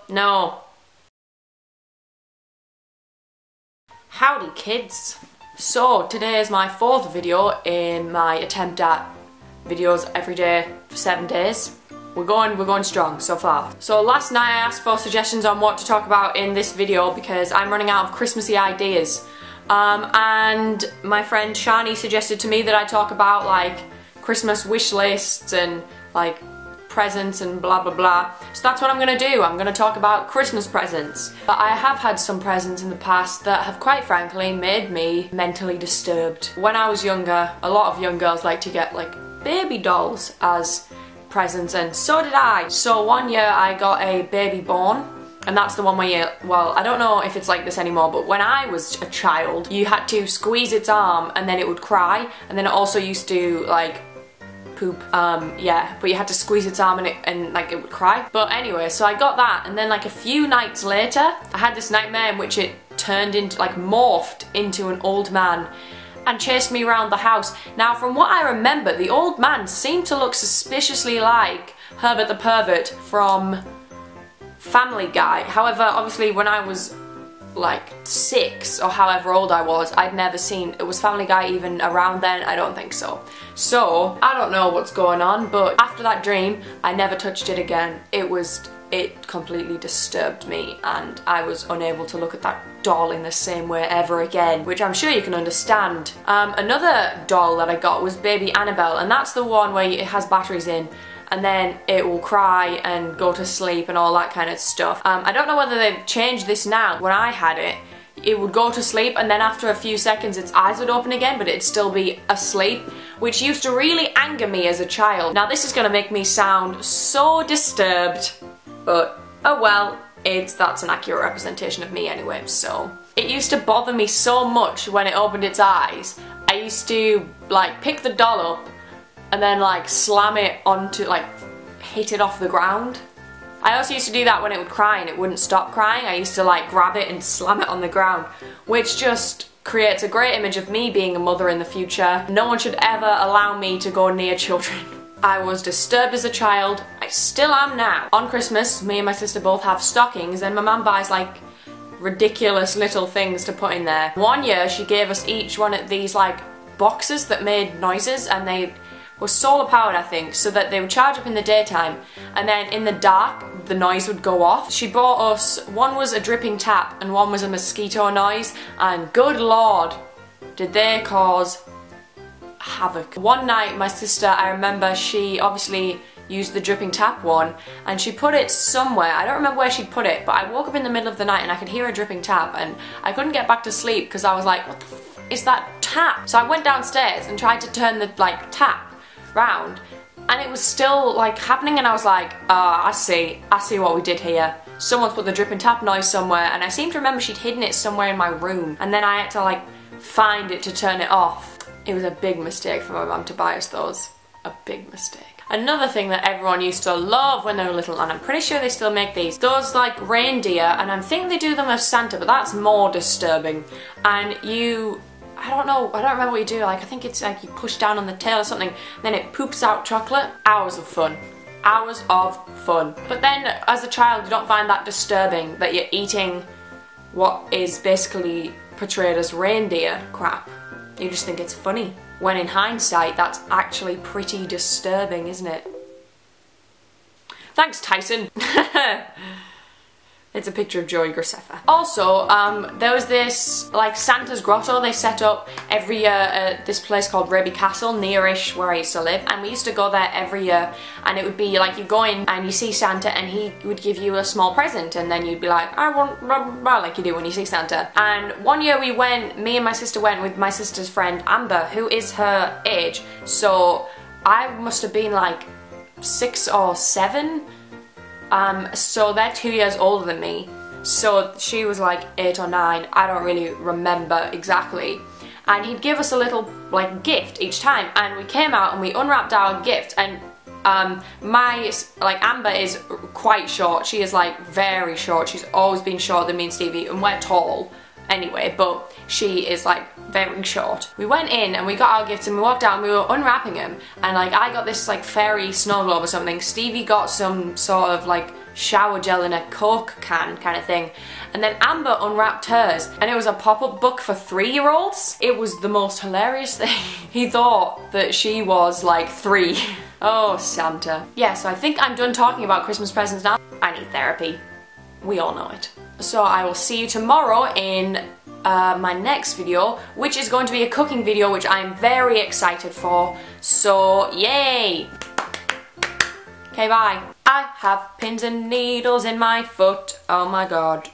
No. Howdy kids. So today is my 4th video in my attempt at videos every day for 7 days. We're going strong so far. So last night I asked for suggestions on what to talk about in this video because I'm running out of Christmassy ideas. And my friend Shani suggested to me that I talk about like Christmas wish lists and like presents and blah blah blah. So that's what I'm gonna do. I'm gonna talk about Christmas presents. But I have had some presents in the past that have quite frankly made me mentally disturbed. When I was younger, a lot of young girls like to get like baby dolls as presents, and so did I. So one year I got a baby born, and that's the one where you, well, I don't know if it's like this anymore, but when I was a child, you had to squeeze its arm and then it would cry, and then it also used to like poop, yeah, but you had to squeeze its arm and like it would cry. But anyway, so I got that, and then like a few nights later, I had this nightmare in which it turned into, like morphed into an old man and chased me around the house. Now from what I remember, the old man seemed to look suspiciously like Herbert the Pervert from Family Guy. However, obviously when I was like 6 or however old I was, I'd never seen, was Family Guy even around then? I don't think so. So, I don't know what's going on, but after that dream, I never touched it again. It completely disturbed me, and I was unable to look at that doll in the same way ever again, which I'm sure you can understand. Another doll that I got was Baby Annabelle, and that's the one where it has batteries in, and then it will cry and go to sleep and all that kind of stuff. I don't know whether they've changed this now. When I had it, it would go to sleep and then after a few seconds its eyes would open again, but it'd still be asleep, which used to really anger me as a child. Now this is gonna make me sound so disturbed, but oh well, that's an accurate representation of me anyway, so. It used to bother me so much when it opened its eyes. I used to like pick the doll up and then like slam it onto, like hit it off the ground. I also used to do that when it would cry and it wouldn't stop crying. I used to like grab it and slam it on the ground, which just creates a great image of me being a mother in the future. No one should ever allow me to go near children. I was disturbed as a child. I still am now. On Christmas, me and my sister both have stockings, and my mum buys like ridiculous little things to put in there. One year she gave us each one of these like boxes that made noises, and they were solar powered, I think, so that they would charge up in the daytime and then in the dark the noise would go off. She bought us, one was a dripping tap and one was a mosquito noise, and good lord did they cause havoc. One night my sister, I remember, she obviously used the dripping tap one and she put it somewhere. I don't remember where she put it, but I woke up in the middle of the night and I could hear a dripping tap and I couldn't get back to sleep because I was like, what the f is that tap? So I went downstairs and tried to turn the like tap round and it was still like happening, and I was like, I see what we did here. Someone's put the dripping tap noise somewhere, and I seem to remember she'd hidden it somewhere in my room, and then I had to like find it to turn it off. It was a big mistake for my mum to buy us those. A big mistake. Another thing that everyone used to love when they were little, and I'm pretty sure they still make these, those like reindeer, and I think they do them as Santa, but that's more disturbing. And you, I don't remember what you do, like I think it's like you push down on the tail or something, then it poops out chocolate. Hours of fun. Hours of fun. But then as a child you don't find that disturbing, that you're eating what is basically portrayed as reindeer crap. You just think it's funny. When in hindsight, that's actually pretty disturbing, isn't it? Thanks, Tyson. It's a picture of Joey Graceffa. Also, there was this, like, Santa's Grotto they set up every year at this place called Raby Castle, nearish where I used to live, and we used to go there every year, and it would be like you go in and you see Santa and he would give you a small present, and then you'd be like, I want blah blah blah, like you do when you see Santa. And one year we went, me and my sister went with my sister's friend Amber, who is her age, so I must have been like 6 or 7. So they're 2 years older than me, so she was like 8 or 9, I don't really remember exactly, and he'd give us a little like gift each time, and we came out and we unwrapped our gift, and Amber is quite short, she is like very short, she's always been shorter than me and Stevie, and we're tall anyway, but she is like very short. We went in and we got our gifts and we walked out and we were unwrapping them, and like I got this like fairy snow globe or something, Stevie got some sort of like shower gel in a Coke can kind of thing. And then Amber unwrapped hers and it was a pop-up book for 3-year-olds. It was the most hilarious thing. He thought that she was like 3. Oh, Santa. Yeah, so I think I'm done talking about Christmas presents now. I need therapy. We all know it. So I will see you tomorrow in my next video, which is going to be a cooking video, which I'm very excited for. So, yay! Okay, bye. I have pins and needles in my foot. Oh my god.